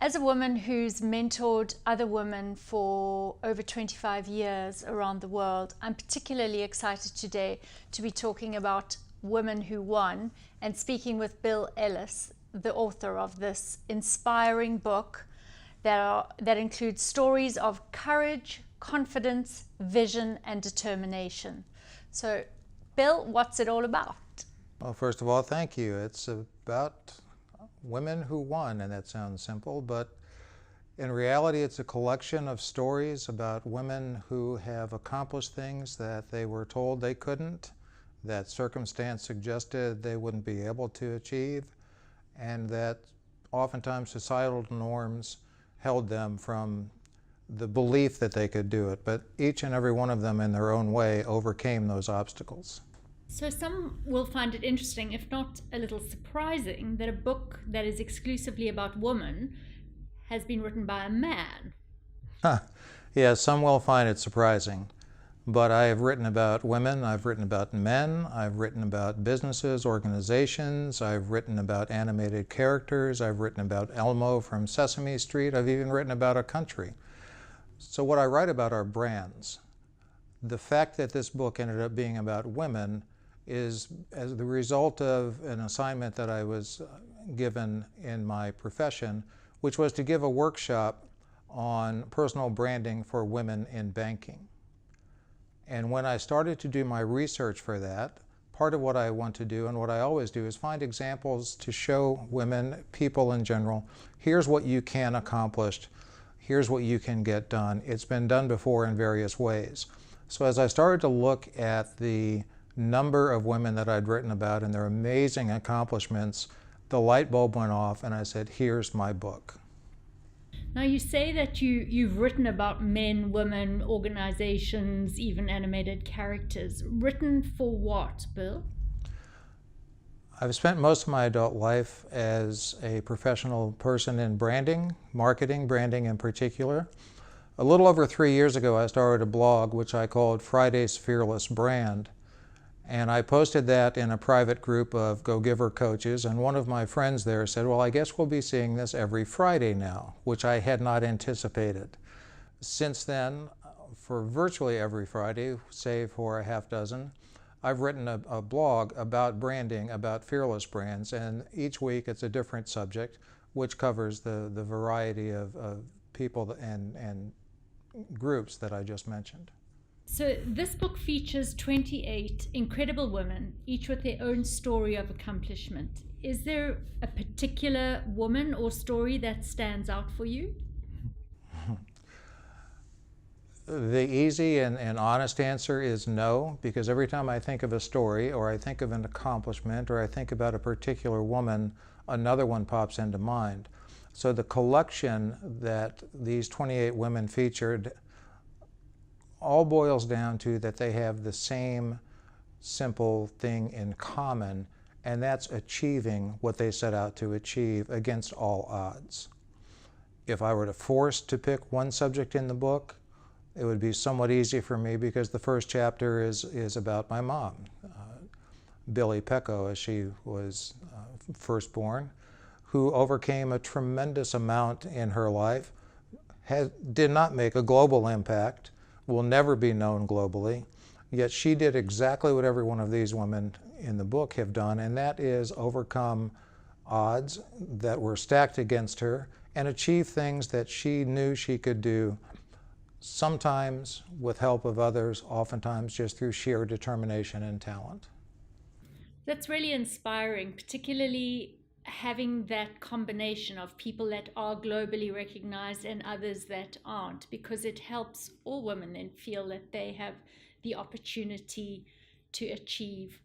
As a woman who's mentored other women for over 25 years around the world, I'm particularly excited today to be talking about Women Who Won and speaking with Bill Ellis, the author of this inspiring book that includes stories of courage, confidence, vision, and determination. So, Bill, what's it all about? Well, first of all, thank you. It's about women who won, and that sounds simple, but in reality, it's a collection of stories about women who have accomplished things that they were told they couldn't, that circumstance suggested they wouldn't be able to achieve, and that oftentimes societal norms held them from the belief that they could do it. But each and every one of them in their own way overcame those obstacles. So some will find it interesting, if not a little surprising, that a book that is exclusively about women has been written by a man. Yeah, some will find it surprising. But I have written about women, I've written about men, I've written about businesses, organizations, I've written about animated characters, I've written about Elmo from Sesame Street, I've even written about a country. So what I write about are brands. The fact that this book ended up being about women is as the result of an assignment that I was given in my profession, which was to give a workshop on personal branding for women in banking. And when I started to do my research for that, part of what I want to do and what I always do is find examples to show women, people in general, here's what you can accomplish, here's what you can get done. It's been done before in various ways. So as I started to look at the number of women that I'd written about and their amazing accomplishments, the light bulb went off and I said, here's my book. Now you say that you've written about men, women, organizations, even animated characters. Written for what, Bill? I've spent most of my adult life as a professional person in branding, marketing, branding in particular. A little over 3 years ago, I started a blog which I called Friday's Fearless Brand. And I posted that in a private group of Go-Giver coaches, and one of my friends there said, well, I guess we'll be seeing this every Friday now, which I had not anticipated. Since then, for virtually every Friday, save for a half dozen, I've written a blog about branding, about fearless brands, and each week it's a different subject, which covers the variety of people and groups that I just mentioned. So this book features 28 incredible women, each with their own story of accomplishment. Is there a particular woman or story that stands out for you? The easy and honest answer is no, because every time I think of a story or I think of an accomplishment or I think about a particular woman, another one pops into mind. So the collection that these 28 women featured all boils down to that they have the same simple thing in common, and that's achieving what they set out to achieve against all odds. If I were to force to pick one subject in the book, it would be somewhat easy for me because the first chapter is about my mom, Billy Pecco, as she was first born, who overcame a tremendous amount in her life, did not make a global impact, will never be known globally, yet she did exactly what every one of these women in the book have done, and that is overcome odds that were stacked against her and achieve things that she knew she could do, sometimes with help of others, oftentimes just through sheer determination and talent. That's really inspiring, particularly having that combination of people that are globally recognized and others that aren't, because it helps all women then feel that they have the opportunity to achieve,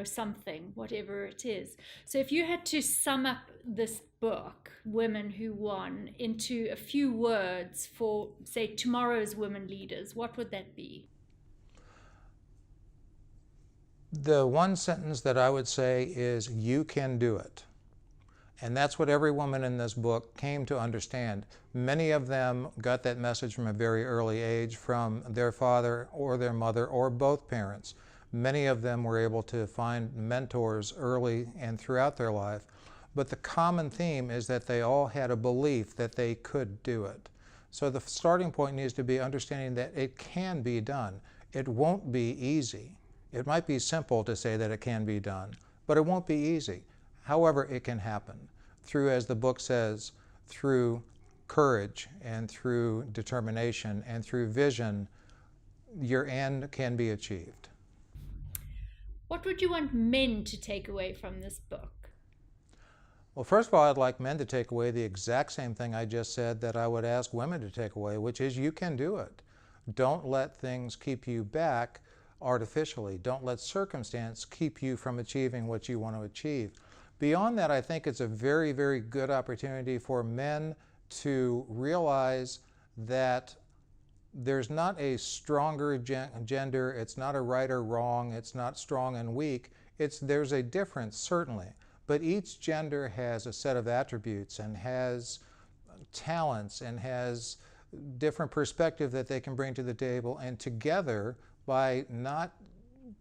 something, whatever it is. So if you had to sum up this book, Women Who Won, into a few words for, say, tomorrow's women leaders, what would that be? The one sentence that I would say is, you can do it. And that's what every woman in this book came to understand. Many of them got that message from a very early age from their father or their mother or both parents. Many of them were able to find mentors early and throughout their life. But the common theme is that they all had a belief that they could do it. So the starting point needs to be understanding that it can be done. It won't be easy. It might be simple to say that it can be done, but it won't be easy. However, it can happen through, as the book says, through courage and through determination and through vision. Your end can be achieved. What would you want men to take away from this book? Well, first of all, I'd like men to take away the exact same thing I just said that I would ask women to take away, which is you can do it. Don't let things keep you back artificially. Don't let circumstance keep you from achieving what you want to achieve. Beyond that, I think it's a very, very good opportunity for men to realize that there's not a stronger gender, it's not a right or wrong, it's not strong and weak. There's a difference, certainly. But each gender has a set of attributes and has talents and has different perspective that they can bring to the table, and together, by not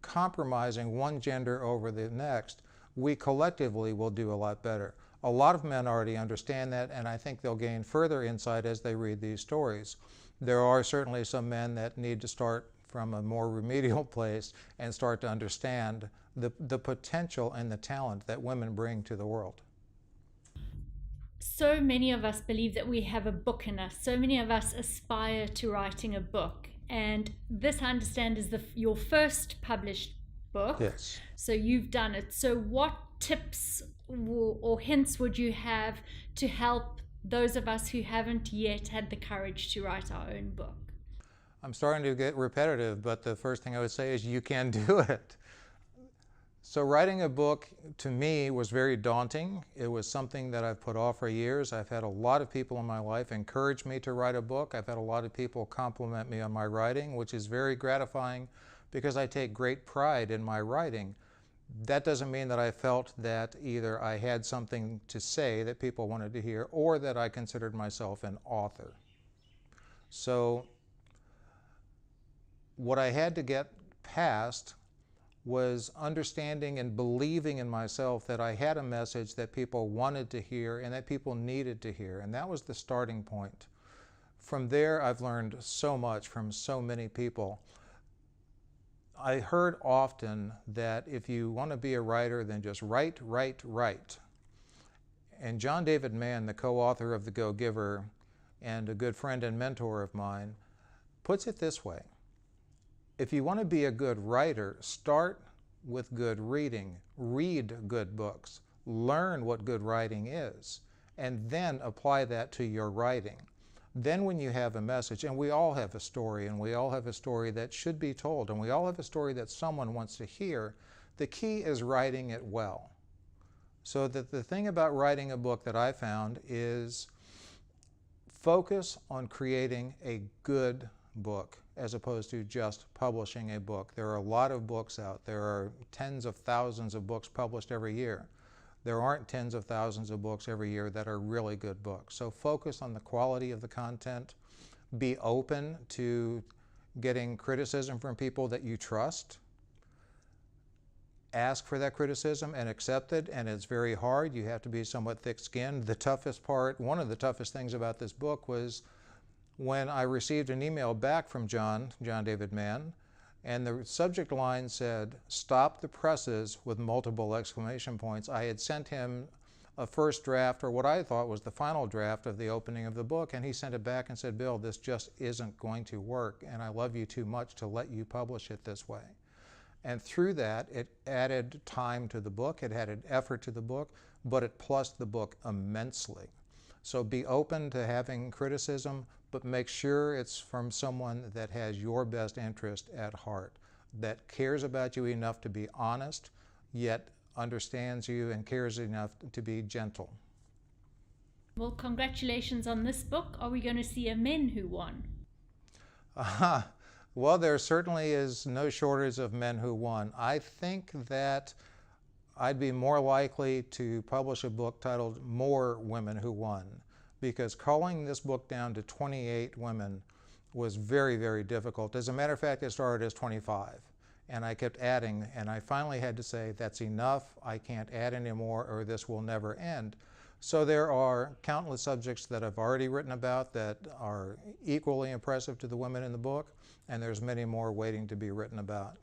compromising one gender over the next, we collectively will do a lot better. A lot of men already understand that, and I think they'll gain further insight as they read these stories. There are certainly some men that need to start from a more remedial place and start to understand the potential and the talent that women bring to the world. So many of us believe that we have a book in us. So many of us aspire to writing a book. And this, I understand, is your first published book. Yes. So you've done it. So what tips or hints would you have to help those of us who haven't yet had the courage to write our own book? I'm starting to get repetitive, but the first thing I would say is you can do it. So writing a book, to me, was very daunting. It was something that I've put off for years. I've had a lot of people in my life encourage me to write a book. I've had a lot of people compliment me on my writing, which is very gratifying because I take great pride in my writing. That doesn't mean that I felt that either I had something to say that people wanted to hear or that I considered myself an author. So what I had to get past was understanding and believing in myself that I had a message that people wanted to hear and that people needed to hear, and that was the starting point. From there, I've learned so much from so many people. I heard often that if you want to be a writer, then just write, write, write. And John David Mann, the co-author of The Go-Giver and a good friend and mentor of mine, puts it this way. If you want to be a good writer, start with good reading. Read good books. Learn what good writing is, and then apply that to your writing. Then when you have a message, and we all have a story, and we all have a story that should be told, and we all have a story that someone wants to hear, the key is writing it well. So that the thing about writing a book that I found is focus on creating a good book as opposed to just publishing a book. There are a lot of books out. There are tens of thousands of books published every year. There aren't tens of thousands of books every year that are really good books. So focus on the quality of the content. Be open to getting criticism from people that you trust. Ask for that criticism and accept it, and it's very hard. You have to be somewhat thick-skinned. The toughest part, one of the toughest things about this book was when I received an email back from John David Mann, and the subject line said, "Stop the presses," with multiple exclamation points. I had sent him a first draft, or what I thought was the final draft of the opening of the book, and he sent it back and said, "Bill, this just isn't going to work, and I love you too much to let you publish it this way." And through that, it added time to the book, it added effort to the book, but it plussed the book immensely. So be open to having criticism, but make sure it's from someone that has your best interest at heart, that cares about you enough to be honest, yet understands you and cares enough to be gentle. Well, congratulations on this book. Are we going to see a Men Who Won? Well, there certainly is no shortage of men who won. I think that I'd be more likely to publish a book titled More Women Who Won, because culling this book down to 28 women was very, very difficult. As a matter of fact, it started as 25. And I kept adding, and I finally had to say, that's enough, I can't add anymore, or this will never end. So there are countless subjects that I've already written about that are equally impressive to the women in the book, and there's many more waiting to be written about.